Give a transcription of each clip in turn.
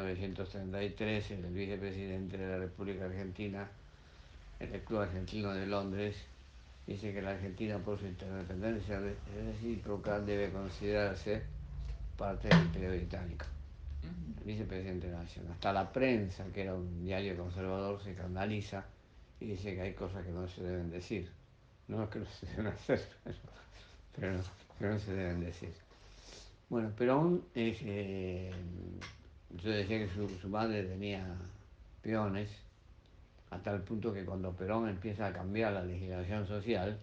1933, el vicepresidente de la República Argentina, en el Club Argentino de Londres, dice que la Argentina, por su independencia recíproca, debe considerarse parte del Imperio Británico. El vicepresidente de la Nación. Hasta la prensa, que era un diario conservador, se escandaliza y dice que hay cosas que no se deben decir. No es que no se deben hacer, pero que no se deben decir. Bueno, Perón, yo decía que su madre tenía peones, a tal punto que cuando Perón empieza a cambiar la legislación social,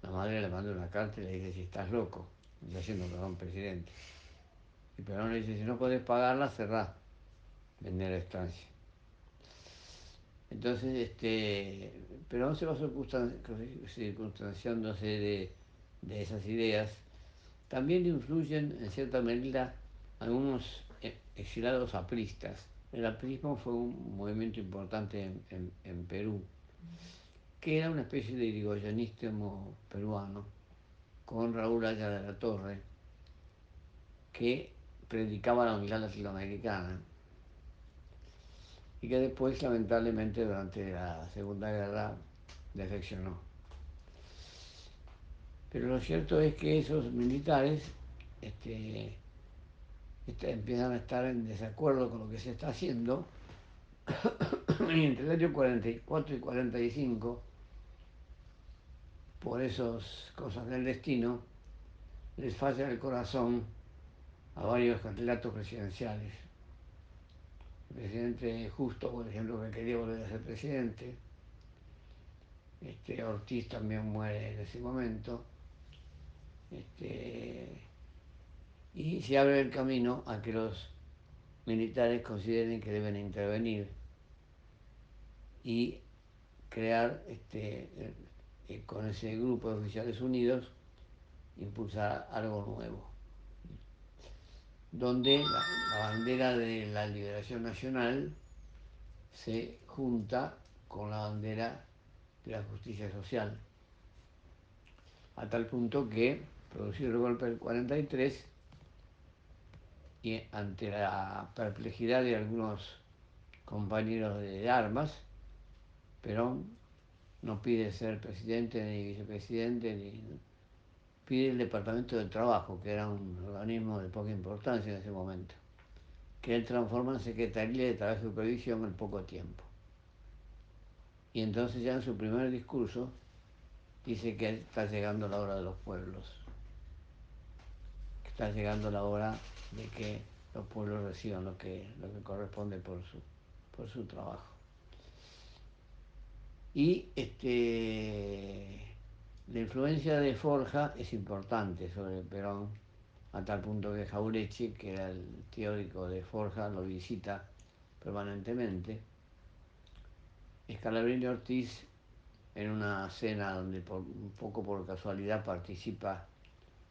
la madre le manda una carta y le dice: si estás loco, ya siendo Perón presidente. Y Perón le dice: si no podés pagarla, cerrá, vender la estancia. Entonces, Perón se va circunstanciándose de esas ideas. También influyen en cierta medida algunos exilados apristas. El aprismo fue un movimiento importante en Perú, que era una especie de irigoyenismo peruano, con Raúl Haya de la Torre, que predicaba la unidad latinoamericana y que después, lamentablemente, durante la Segunda Guerra, defeccionó. Pero lo cierto es que esos militares empiezan a estar en desacuerdo con lo que se está haciendo y entre el año 44 y 45, por esas cosas del destino, les falla el corazón a varios candidatos presidenciales. El presidente Justo, por ejemplo, que quería volver a ser presidente. Ortiz también muere en ese momento. Y se abre el camino a que los militares consideren que deben intervenir y crear, con ese grupo de oficiales unidos, impulsar algo nuevo, donde la bandera de la liberación nacional se junta con la bandera de la justicia social, a tal punto que, producido el golpe del 43, y ante la perplejidad de algunos compañeros de armas, Perón no pide ser presidente ni vicepresidente, pide el Departamento del Trabajo, que era un organismo de poca importancia en ese momento, que él transforma en Secretaría de Trabajo y Previsión en poco tiempo. Y entonces ya en su primer discurso dice que está llegando la hora de los pueblos, que está llegando la hora de que los pueblos reciban lo que corresponde por su trabajo. Y la influencia de Forja es importante sobre Perón, a tal punto que Jauretche, que era el teórico de Forja, lo visita permanentemente. Scalabrini Ortiz, en una cena donde un poco por casualidad participa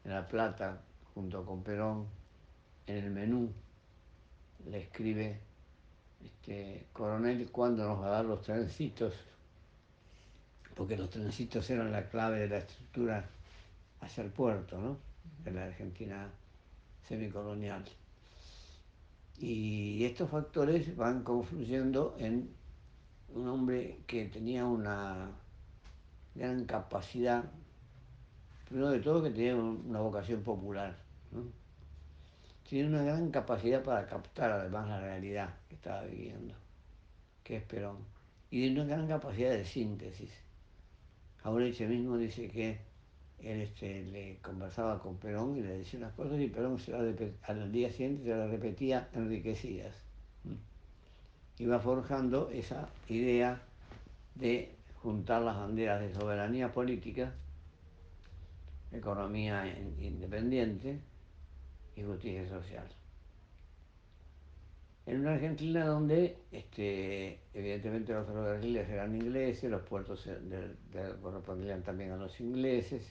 en La Plata junto con Perón, en el menú le escribe: coronel, ¿cuándo nos va a dar los trencitos? Porque los trencitos eran la clave de la estructura hacia el puerto, ¿no?, de la Argentina semicolonial. Y estos factores van confluyendo en un hombre que tenía una gran capacidad, primero de todo que tenía una vocación popular, ¿no? Tiene una gran capacidad para captar además la realidad que estaba viviendo, que es Perón, y de una gran capacidad de síntesis. Jauretche mismo dice que él le conversaba con Perón y le decía unas cosas y Perón al día siguiente se las repetía enriquecidas. Iba forjando esa idea de juntar las banderas de soberanía política, economía independiente y justicia social. En una Argentina donde evidentemente los ferrocarriles eran ingleses, los puertos correspondían también a los ingleses,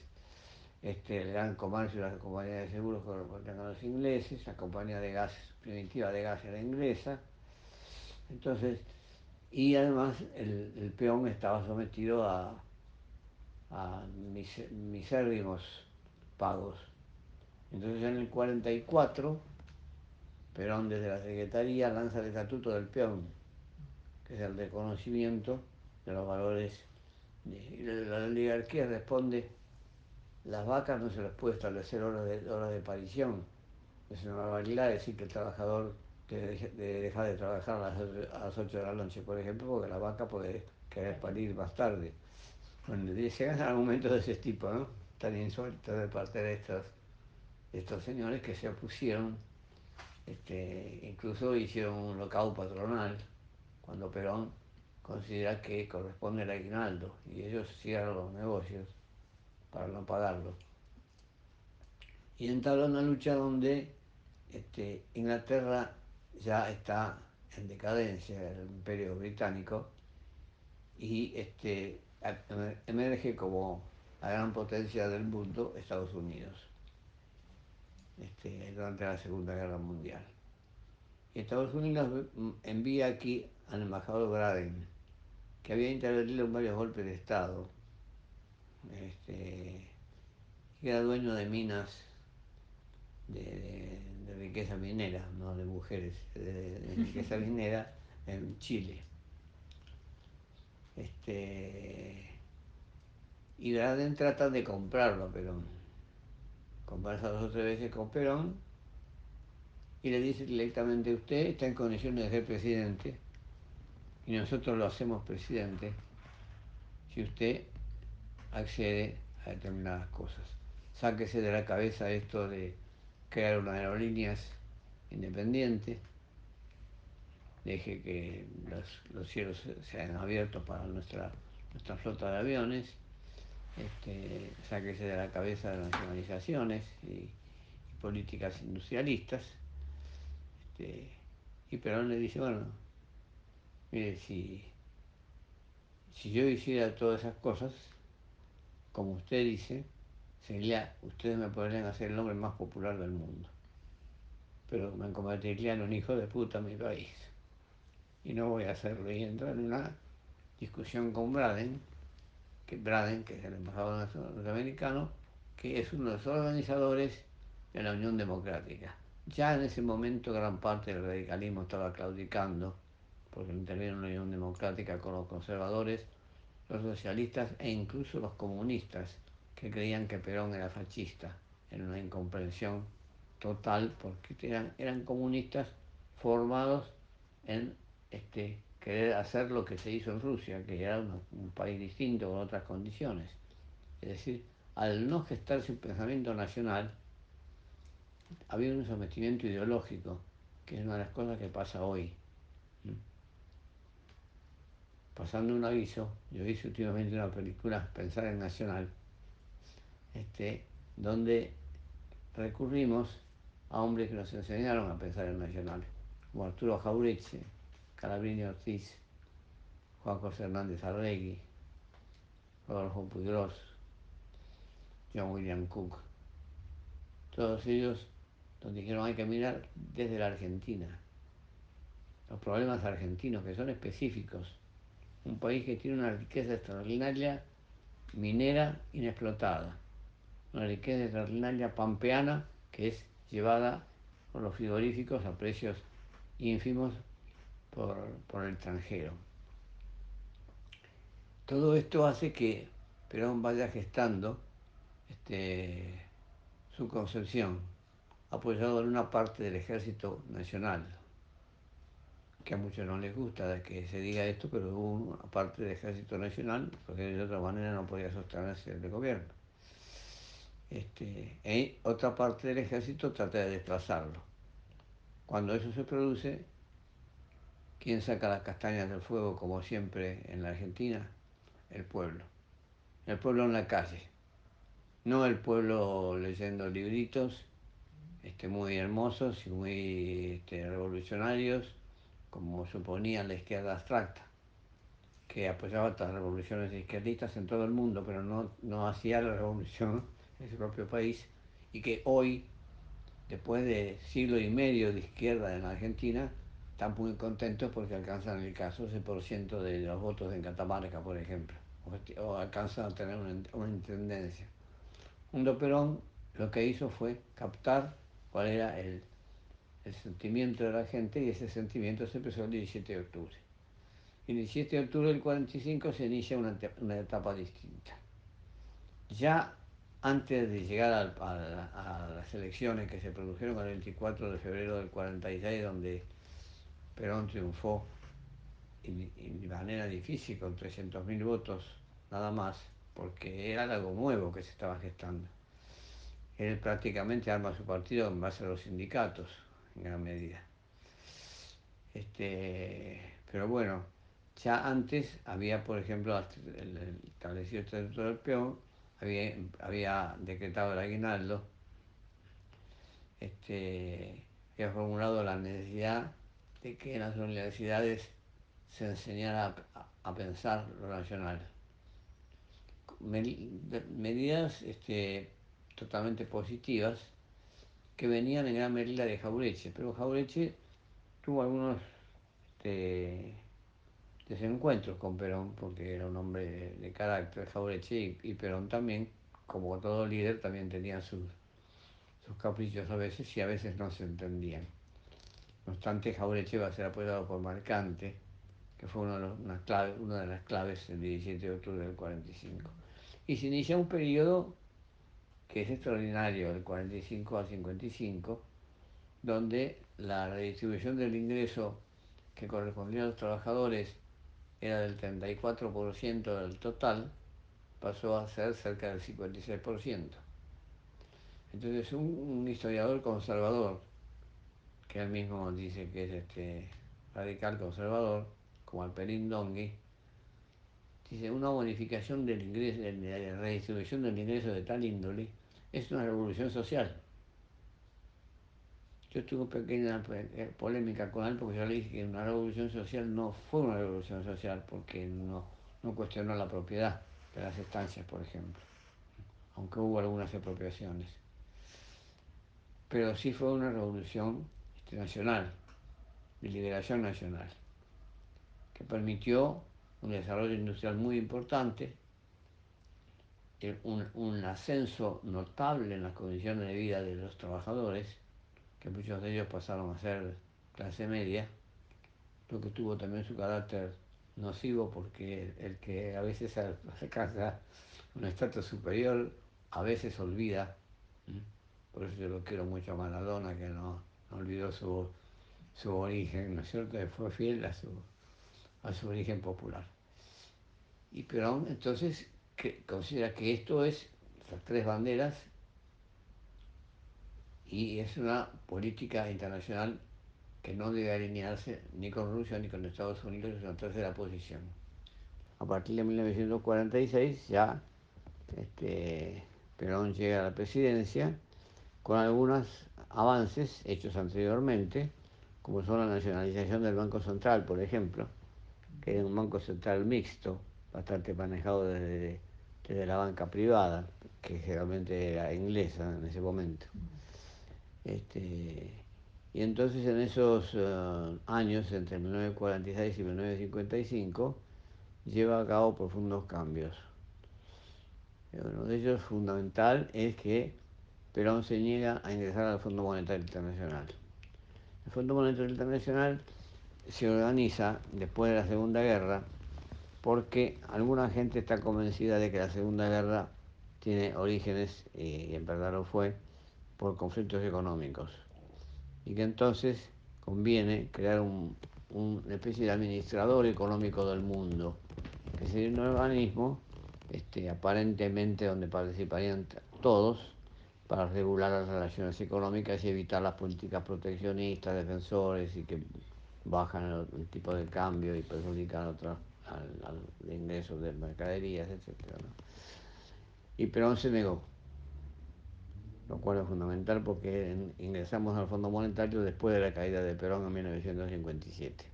el gran comercio y las compañías de seguros correspondían a los ingleses, la compañía de gas primitiva de gas era inglesa. Entonces, y además el peón estaba sometido a misérrimos pagos. Entonces en el 44 Perón desde la Secretaría lanza el Estatuto del Peón, que es el reconocimiento de los valores. Y la oligarquía responde: las vacas no se les puede establecer horas de parición. Es una barbaridad decir que el trabajador debe dejar de trabajar a las 8 de la noche, por ejemplo, porque la vaca puede querer parir más tarde. Bueno, se hacen argumentos de ese tipo, ¿no? Tan insólitos de parte de estos señores que se opusieron, incluso hicieron un lockout patronal cuando Perón considera que corresponde el aguinaldo y ellos cierran los negocios para no pagarlo. Y entablan una lucha donde Inglaterra ya está en decadencia, el imperio británico, y emerge como la gran potencia del mundo Estados Unidos durante la Segunda Guerra Mundial. Y Estados Unidos envía aquí al embajador Braden, que había intervenido en varios golpes de Estado, que era dueño de minas de riqueza minera, no de mujeres, de riqueza minera en Chile. Y Braden trata de comprarlo a Perón. Conversa 2 o 3 veces con Perón y le dice directamente: usted está en condiciones de ser presidente y nosotros lo hacemos presidente si usted accede a determinadas cosas. Sáquese de la cabeza esto de crear una aerolíneas independiente, deje que los cielos sean abiertos para nuestra flota de aviones, sáquese de la cabeza de nacionalizaciones y políticas industrialistas. Y Perón le dice: bueno, mire, si yo hiciera todas esas cosas, como usted dice, ustedes me podrían hacer el hombre más popular del mundo, pero me convertiría en un hijo de puta en mi país. Y no voy a hacerlo. Y entra en una discusión con Braden, que es el embajador norteamericano, que es uno de los organizadores de la Unión Democrática. Ya en ese momento gran parte del radicalismo estaba claudicando, porque intervino en la Unión Democrática con los conservadores, los socialistas e incluso los comunistas, que creían que Perón era fascista, en una incomprensión total, porque eran comunistas formados en querer hacer lo que se hizo en Rusia, que era un país distinto con otras condiciones. Es decir, al no gestarse un pensamiento nacional, había un sometimiento ideológico, que es una de las cosas que pasa hoy. Pasando un aviso, yo hice últimamente una película, Pensar en Nacional, donde recurrimos a hombres que nos enseñaron a pensar en Nacional, como Arturo Jauretche, Calabrini Ortiz, Juan José Hernández Arregui, Rodolfo Puigros, John William Cook. Todos ellos nos dijeron: hay que mirar desde la Argentina, los problemas argentinos, que son específicos. Un país que tiene una riqueza extraordinaria minera inexplotada, una riqueza extraordinaria pampeana que es llevada por los frigoríficos a precios ínfimos por el extranjero. Todo esto hace que Perón vaya gestando su concepción, apoyado en una parte del Ejército Nacional, que a muchos no les gusta que se diga esto, pero hubo una parte del Ejército Nacional, porque de otra manera no podía sostenerse el gobierno. Otra parte del ejército trata de desplazarlo. Cuando eso se produce, ¿quién saca las castañas del fuego, como siempre en la Argentina? El pueblo. El pueblo en la calle. No el pueblo leyendo libritos muy hermosos y muy revolucionarios, como suponía la izquierda abstracta, que apoyaba estas revoluciones izquierdistas en todo el mundo, pero no hacía la revolución en su propio país, y que hoy, después de siglo y medio de izquierda en la Argentina, están muy contentos porque alcanzan el 14% de los votos en Catamarca, por ejemplo, o alcanzan a tener una intendencia. Perón lo que hizo fue captar cuál era el sentimiento de la gente, y ese sentimiento se empezó el 17 de octubre. Y el 17 de octubre del 45 se inicia una etapa distinta. Ya antes de llegar a las elecciones que se produjeron el 24 de febrero del 46, donde Perón triunfó y de manera difícil, con 300.000 votos nada más, porque era algo nuevo que se estaba gestando. Él prácticamente arma su partido en base a los sindicatos, en gran medida. Pero bueno, ya antes había, por ejemplo, el establecido el Estatuto del Peón, había decretado el aguinaldo, había formulado la necesidad de que en las universidades se enseñara a pensar lo nacional. Medidas totalmente positivas que venían en gran medida de Jauretche, pero Jauretche tuvo algunos este, desencuentros con Perón, porque era un hombre de carácter, Jauretche, y Perón también, como todo líder, también tenía sus caprichos a veces, y a veces no se entendían. No obstante, Jauretche va a ser apoyado por Marcante, que fue una de las claves del 17 de octubre del 45. Y se inicia un periodo que es extraordinario, del 45 al 55, donde la redistribución del ingreso que correspondía a los trabajadores era del 34% del total, pasó a ser cerca del 56%. Entonces un historiador conservador, que él mismo dice que es radical conservador, como Alperín Dongui, dice: una bonificación del ingreso, de la redistribución del ingreso de tal índole es una revolución social. Yo tuve pequeña polémica con él, porque yo le dije que una revolución social no fue una revolución social, porque no cuestionó la propiedad de las estancias, por ejemplo, aunque hubo algunas expropiaciones. Pero sí fue una revolución nacional, de liberación nacional, que permitió un desarrollo industrial muy importante, un ascenso notable en las condiciones de vida de los trabajadores, que muchos de ellos pasaron a ser clase media, lo que tuvo también su carácter nocivo, porque el que a veces alcanza un estatus superior a veces olvida. Por eso yo lo quiero mucho a Maradona, que no olvidó su origen, ¿no es cierto? Que fue fiel a su origen popular. Y Perón entonces considera que esto es las tres banderas, y es una política internacional que no debe alinearse ni con Rusia ni con Estados Unidos, es una tercera posición. A partir de 1946 ya Perón llega a la presidencia con algunos avances hechos anteriormente, como son la nacionalización del Banco Central, por ejemplo, que era un banco central mixto, bastante manejado desde la banca privada, que generalmente era inglesa en ese momento. Y entonces en esos años, entre 1946 y 1955, lleva a cabo profundos cambios. Uno de ellos fundamental es que Perón se niega a ingresar al Fondo Monetario Internacional. El Fondo Monetario Internacional se organiza después de la Segunda Guerra, porque alguna gente está convencida de que la Segunda Guerra tiene orígenes, y en verdad lo fue, por conflictos económicos, y que entonces conviene crear una especie de administrador económico del mundo, que sería un organismo aparentemente donde participarían todos, para regular las relaciones económicas y evitar las políticas proteccionistas, defensores, y que bajan el tipo de cambio y perjudican al ingreso de mercaderías, etc., ¿no? Y Perón se negó, lo cual es fundamental, porque ingresamos al Fondo Monetario después de la caída de Perón en 1957.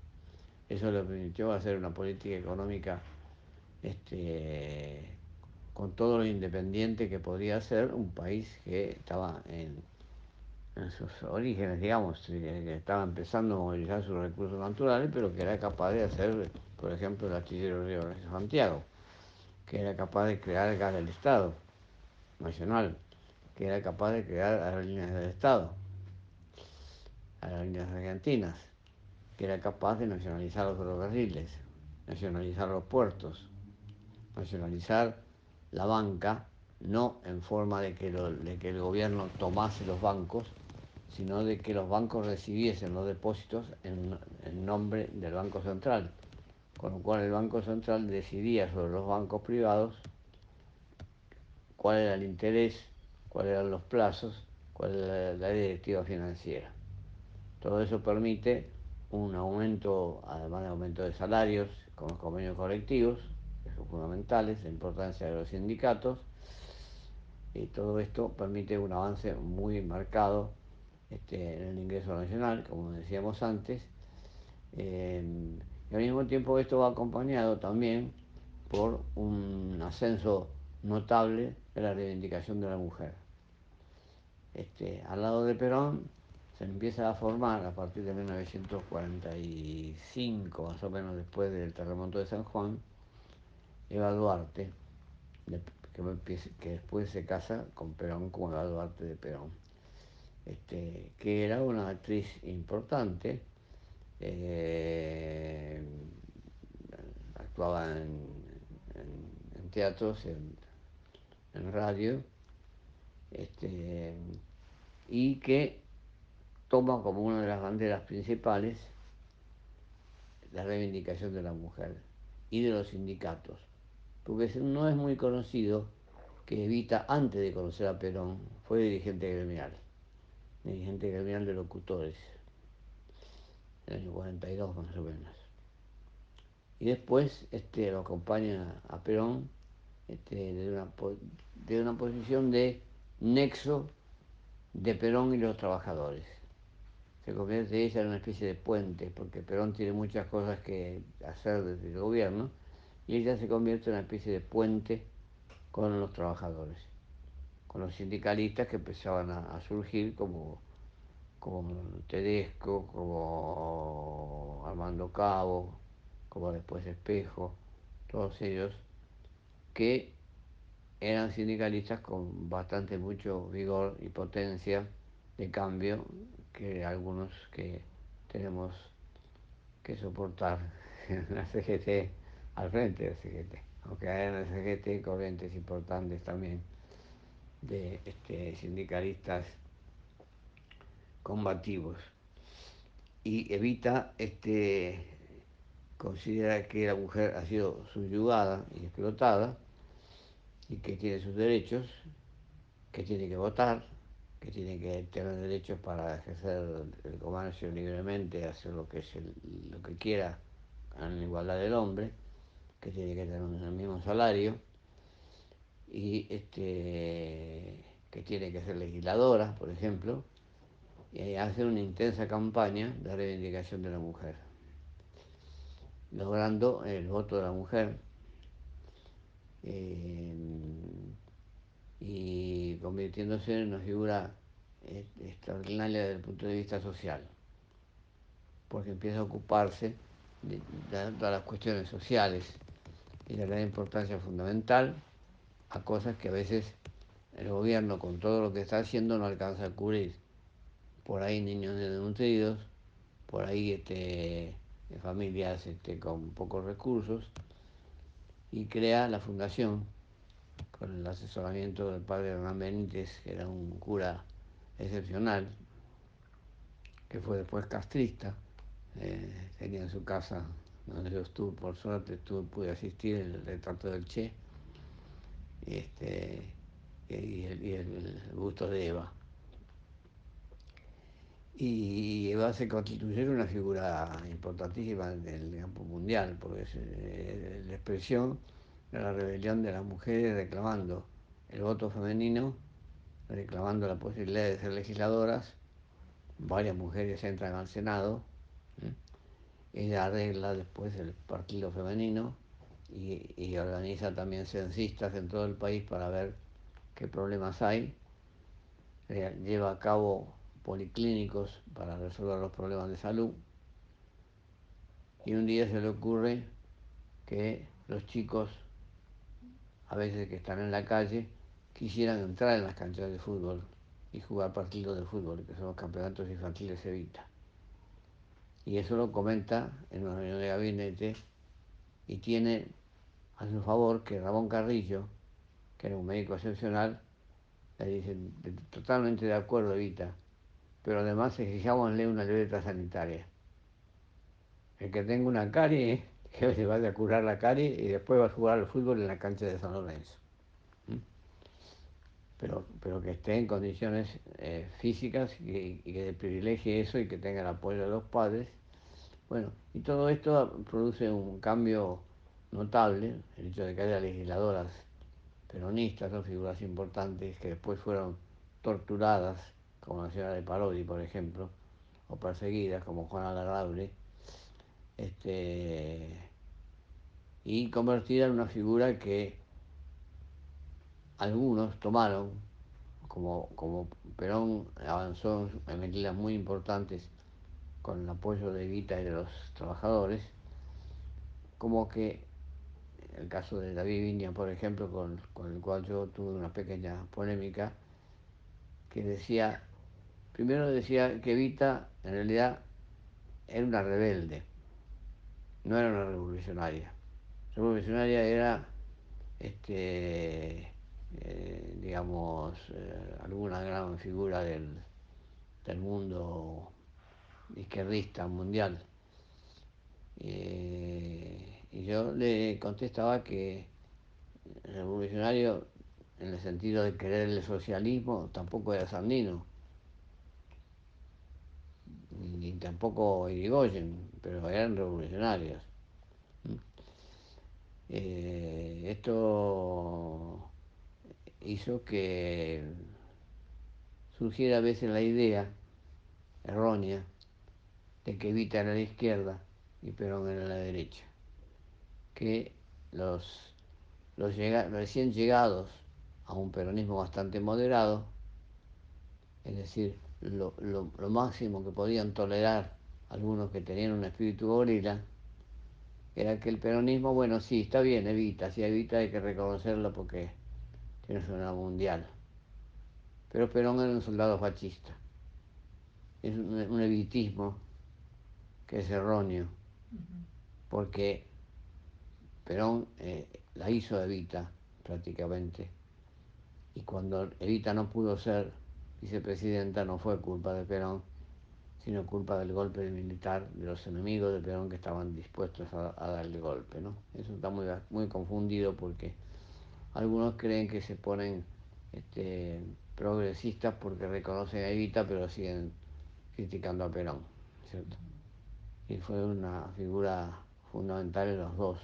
Eso le permitió hacer una política económica con todo lo independiente que podía ser un país que estaba en sus orígenes, digamos, que estaba empezando a movilizar sus recursos naturales, pero que era capaz de hacer, por ejemplo, el astillero Río de Santiago, que era capaz de crear gas del Estado Nacional, que era capaz de crear aerolíneas del Estado. aerolíneas argentinas, que era capaz de nacionalizar los ferrocarriles, nacionalizar los puertos, nacionalizar la banca, no en forma de que el gobierno tomase los bancos, sino de que los bancos recibiesen los depósitos en nombre del Banco Central, con lo cual el Banco Central decidía sobre los bancos privados cuál era el interés, cuáles eran los plazos, cuál era la directiva financiera. Todo eso permite un aumento, además de aumento de salarios, con los convenios colectivos, que son fundamentales, la importancia de los sindicatos, y todo esto permite un avance muy marcado en el ingreso nacional, como decíamos antes, y al mismo tiempo esto va acompañado también por un ascenso notable de la reivindicación de la mujer. Al lado de Perón se empieza a formar a partir de 1945, más o menos después del terremoto de San Juan, Eva Duarte, que después se casa con Perón como Eva Duarte de Perón, que era una actriz importante, eh, actuaba en teatros, en radio, y que toma como una de las banderas principales la reivindicación de la mujer y de los sindicatos, porque no es muy conocido que Evita, antes de conocer a Perón, fue dirigente gremial de locutores, en el año 42 más o menos. Y después lo acompaña a Perón de una posición de nexo de Perón y los trabajadores. Se convierte ella en una especie de puente, porque Perón tiene muchas cosas que hacer desde el gobierno, y ella se convierte en una especie de puente con los trabajadores, con los sindicalistas que empezaban a surgir como Tedesco, como Armando Cabo, como después Espejo, todos ellos que eran sindicalistas con bastante mucho vigor y potencia de cambio que algunos que tenemos que soportar en la CGT, al frente de la CGT, aunque hay en la CGT corrientes importantes también de sindicalistas combativos. Y Evita considera que la mujer ha sido subyugada y explotada y que tiene sus derechos, que tiene que votar, que tiene que tener derechos para ejercer el comercio libremente, hacer lo que quiera en la igualdad del hombre, que tiene que tener el mismo salario y que tiene que ser legisladora, por ejemplo, y hace una intensa campaña de reivindicación de la mujer, logrando el voto de la mujer y convirtiéndose en una figura extraordinaria desde el punto de vista social, porque empieza a ocuparse de todas las cuestiones sociales y le da importancia fundamental a cosas que a veces el gobierno, con todo lo que está haciendo, no alcanza a cubrir. Por ahí niños desnutridos, por ahí familias con pocos recursos, y crea la fundación con el asesoramiento del padre Hernán Benítez, que era un cura excepcional, que fue después castrista. Tenía en su casa, donde yo estuve, por suerte pude asistir, el retrato del Che, este, y el busto de Eva. Y Eva se constituye en una figura importantísima en el campo mundial, porque es la expresión de la rebelión de las mujeres reclamando el voto femenino, reclamando la posibilidad de ser legisladoras. Varias mujeres entran al Senado. Ella arregla después el partido femenino y organiza también censistas en todo el país para ver qué problemas hay. Lleva a cabo policlínicos para resolver los problemas de salud. Y un día se le ocurre que los chicos, a veces que están en la calle, quisieran entrar en las canchas de fútbol y jugar partidos de fútbol, que son los campeonatos infantiles Evita. Y eso lo comenta en una reunión de gabinete y tiene a su favor que Ramón Carrillo, que era un médico excepcional, le dice totalmente de acuerdo, Evita, pero además exijámosle una libreta sanitaria. El que tenga una carie, que se vaya a curar la carie y después va a jugar al fútbol en la cancha de San Lorenzo. Pero que esté en condiciones físicas y que privilegie eso y que tenga el apoyo de los padres. Bueno, y todo esto produce un cambio notable, el hecho de que haya legisladoras peronistas, ¿no? Figuras importantes que después fueron torturadas, como la señora de Parodi, por ejemplo, o perseguidas, como Juana Larrauri, y convertida en una figura que algunos tomaron, como Perón avanzó en medidas muy importantes con el apoyo de Evita y de los trabajadores, como que el caso de David Viña, por ejemplo, con el cual yo tuve una pequeña polémica, que decía, primero decía que Evita en realidad era una rebelde, no era una revolucionaria. Revolucionaria era, digamos, alguna gran figura del mundo izquierdista mundial. Y yo le contestaba que revolucionario en el sentido de querer el socialismo tampoco era Sandino, ni tampoco Irigoyen, pero eran revolucionarios. Esto hizo que surgiera a veces la idea errónea de que Evita era la izquierda y Perón era la derecha, que los recién llegados a un peronismo bastante moderado, es decir, lo máximo que podían tolerar algunos que tenían un espíritu gorila, era que el peronismo, bueno, sí, está bien, Evita, sí, Evita hay que reconocerlo porque tiene una mundial, pero Perón era un soldado fascista, es un evitismo que es erróneo, porque Perón la hizo Evita prácticamente, y cuando Evita no pudo ser vicepresidenta no fue culpa de Perón, sino culpa del golpe militar, de los enemigos de Perón que estaban dispuestos a dar el golpe, ¿no? Eso está muy confundido porque algunos creen que se ponen progresistas porque reconocen a Evita pero siguen criticando a Perón, ¿cierto? Y fue una figura fundamental en los dos.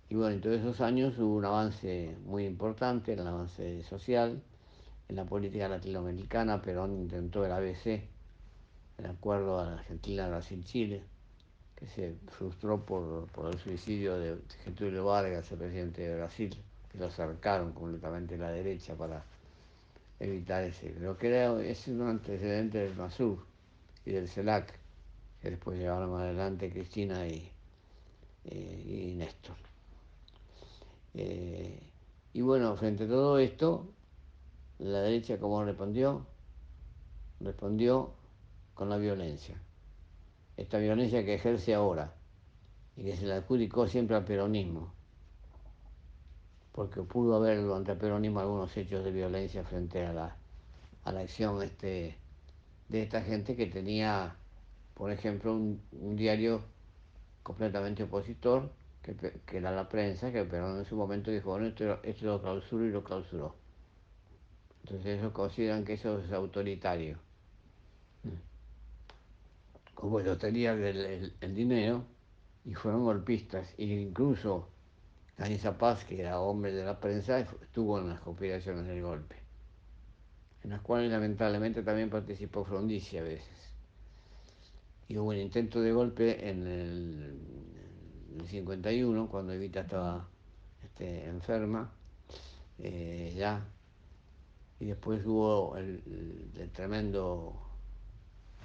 Y bueno, en todos esos años hubo un avance muy importante, el avance social, en la política latinoamericana. Perón intentó el ABC, el acuerdo a Argentina, Brasil, Chile, que se frustró por el suicidio de Getúlio Vargas, el presidente de Brasil, que lo acercaron completamente a la derecha para evitar ese. Lo que es un antecedente del MASUR y del CELAC, que después llevaron más adelante Cristina y Néstor. Y bueno, frente a todo esto, la derecha, ¿cómo respondió? Respondió con la violencia. Esta violencia que ejerce ahora y que se la adjudicó siempre al peronismo, porque pudo haber durante el peronismo algunos hechos de violencia frente a la acción de esta gente que tenía, por ejemplo, un diario completamente opositor, que era La Prensa, que Perón en su momento dijo, bueno, esto lo clausuro y lo clausuró. Entonces ellos consideran que eso es autoritario. Como ellos tenían el dinero y fueron golpistas, e incluso Canisa Paz, que era hombre de la prensa, estuvo en las conspiraciones del golpe, en las cuales lamentablemente también participó Frondizi a veces. Y hubo un intento de golpe en el 51, cuando Evita estaba enferma, ya, y después hubo el tremendo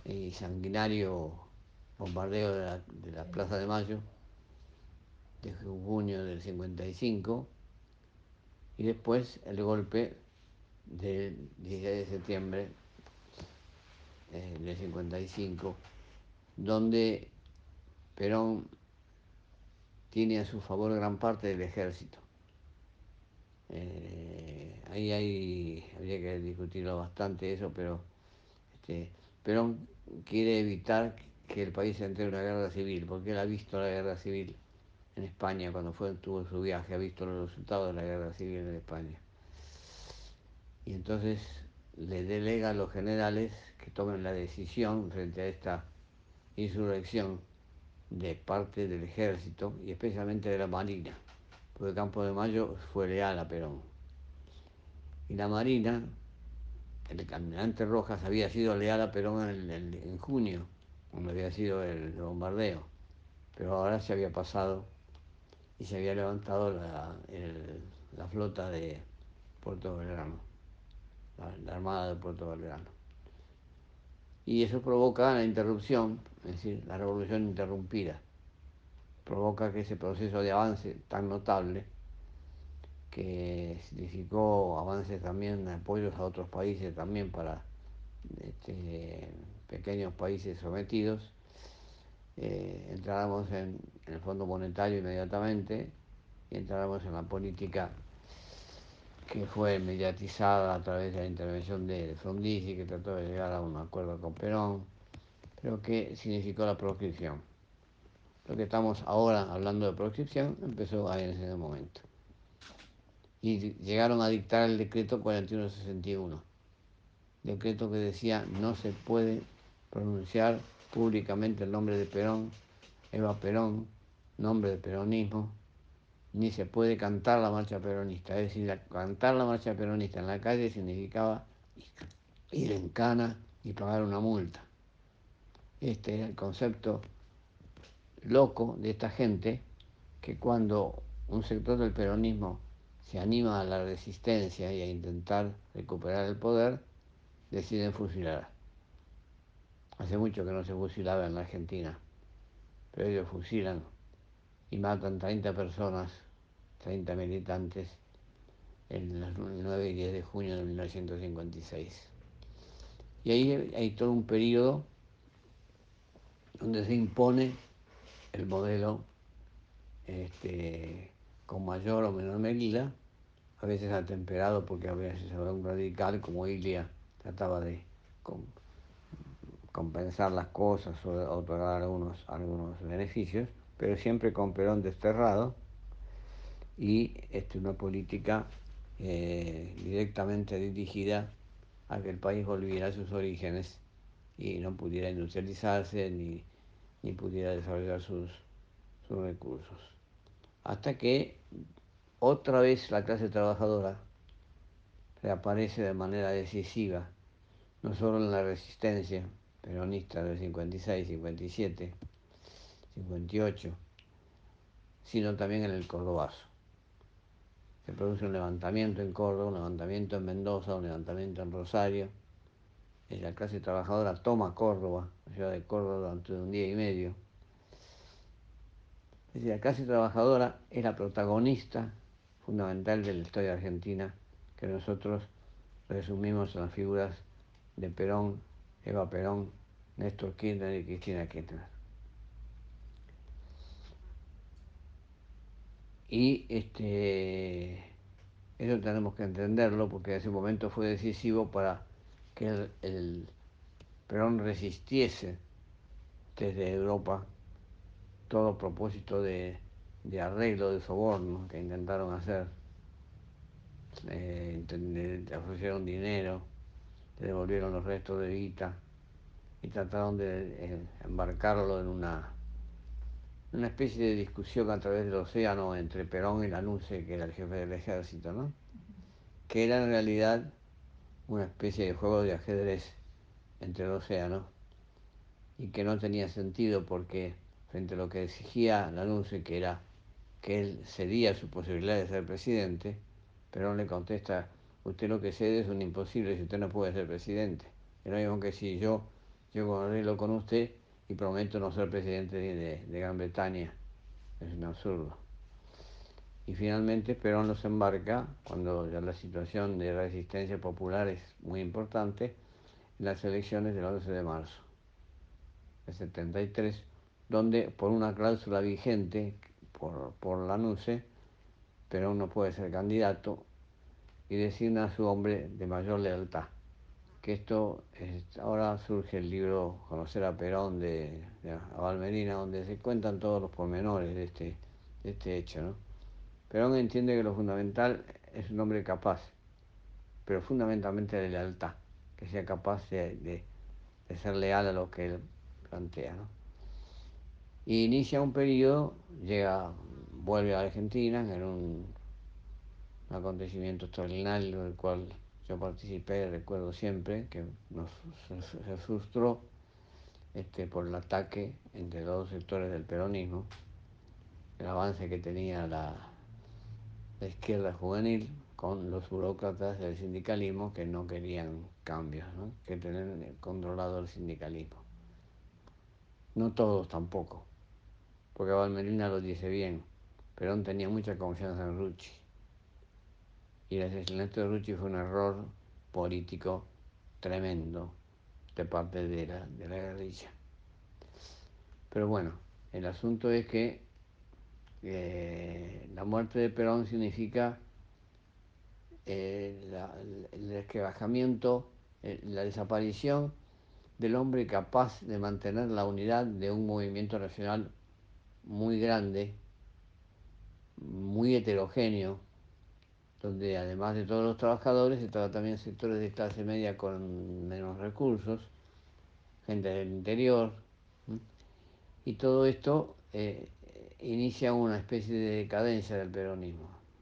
y sanguinario bombardeo de la Plaza de Mayo, de junio del 55, y después el golpe del 16 de septiembre del 55, donde Perón tiene a su favor gran parte del ejército. Habría que discutirlo bastante eso, pero Perón quiere evitar que el país entre en una guerra civil, porque él ha visto la guerra civil en España cuando tuvo su viaje, ha visto los resultados de la guerra civil en España. Y entonces le delega a los generales que tomen la decisión frente a esta insurrección de parte del ejército y especialmente de la Marina, porque Campo de Mayo fue leal a Perón. Y la Marina, el almirante Rojas había sido leal a Perón en junio, cuando había sido el bombardeo, pero ahora se había pasado y se había levantado la flota de Puerto Belgrano, la Armada de Puerto Belgrano. Y eso provoca la interrupción, es decir, la revolución interrumpida. Provoca que ese proceso de avance tan notable, que significó avances también, apoyos a otros países también para pequeños países sometidos, entráramos en el Fondo Monetario inmediatamente y entráramos en la política que fue mediatizada a través de la intervención de Frondizi, que trató de llegar a un acuerdo con Perón, pero que significó la proscripción. Lo que estamos ahora hablando de proscripción empezó ahí en ese momento. Y llegaron a dictar el decreto 4161, decreto que decía no se puede pronunciar públicamente el nombre de Perón, Eva Perón, nombre de peronismo, ni se puede cantar la marcha peronista. Es decir, cantar la marcha peronista en la calle significaba ir en cana y pagar una multa. Este era el concepto loco de esta gente, que cuando un sector del peronismo se anima a la resistencia y a intentar recuperar el poder, deciden fusilar. Hace mucho que no se fusilaba en la Argentina, pero ellos fusilan y matan 30 personas, 30 militantes, el 9 y 10 de junio de 1956. Y ahí hay todo un periodo donde se impone el modelo con mayor o menor medida, a veces atemperado porque a veces un radical como Ilia trataba de compensar las cosas o otorgar algunos beneficios, pero siempre con Perón desterrado y una política directamente dirigida a que el país volviera a sus orígenes y no pudiera industrializarse ni pudiera desarrollar sus recursos. Hasta que otra vez la clase trabajadora reaparece de manera decisiva, no solo en la resistencia peronista del 56, 57, 58, sino también en el Cordobazo. Se produce un levantamiento en Córdoba, un levantamiento en Mendoza, un levantamiento en Rosario. La clase trabajadora toma Córdoba, la ciudad de Córdoba, durante un día y medio. Es decir, la clase trabajadora es la protagonista fundamental de la historia argentina, que nosotros resumimos en las figuras de Perón, Eva Perón, Néstor Kirchner y Cristina Kirchner. Y eso tenemos que entenderlo porque ese momento fue decisivo para que el Perón resistiese desde Europa todo propósito de arreglo, de soborno que intentaron hacer. Le ofrecieron dinero, le devolvieron los restos de guita y trataron de embarcarlo en una especie de discusión a través del océano entre Perón y Lanusse, que era el jefe del ejército, ¿no? Que era en realidad una especie de juego de ajedrez entre el océano y que no tenía sentido porque frente a lo que exigía Lanusse, que era que él cedía su posibilidad de ser presidente, Perón le contesta: usted lo que cede es un imposible si usted no puede ser presidente. Es lo mismo que si yo arreglo con usted y prometo no ser presidente de Gran Bretaña. Es un absurdo. Y finalmente Perón los embarca, cuando ya la situación de resistencia popular es muy importante, en las elecciones del 11 de marzo del 73, donde por una cláusula vigente por la NUCE, Perón no puede ser candidato y designa a su hombre de mayor lealtad. Que esto, ahora surge el libro Conocer a Perón de Abal Medina, donde se cuentan todos los pormenores de este hecho, ¿no? Perón entiende que lo fundamental es un hombre capaz, pero fundamentalmente de lealtad, que sea capaz de ser leal a lo que él plantea, ¿no? Y inicia un periodo, vuelve a Argentina en un acontecimiento extraordinario del cual yo participé, recuerdo siempre, que se frustró por el ataque entre los dos sectores del peronismo, el avance que tenía la izquierda juvenil con los burócratas del sindicalismo que no querían cambios, ¿no? Que tenían controlado el sindicalismo. No todos tampoco, porque Valmerina lo dice bien. Perón tenía mucha confianza en Rucci y el asesinato de Rucci fue un error político tremendo de parte de la guerrilla. Pero bueno, el asunto es que la muerte de Perón significa el resquebrajamiento, la desaparición del hombre capaz de mantener la unidad de un movimiento nacional muy grande, muy heterogéneo, donde además de todos los trabajadores, estaban también sectores de clase media con menos recursos, gente del interior, ¿sí? Y todo esto inicia una especie de decadencia del peronismo.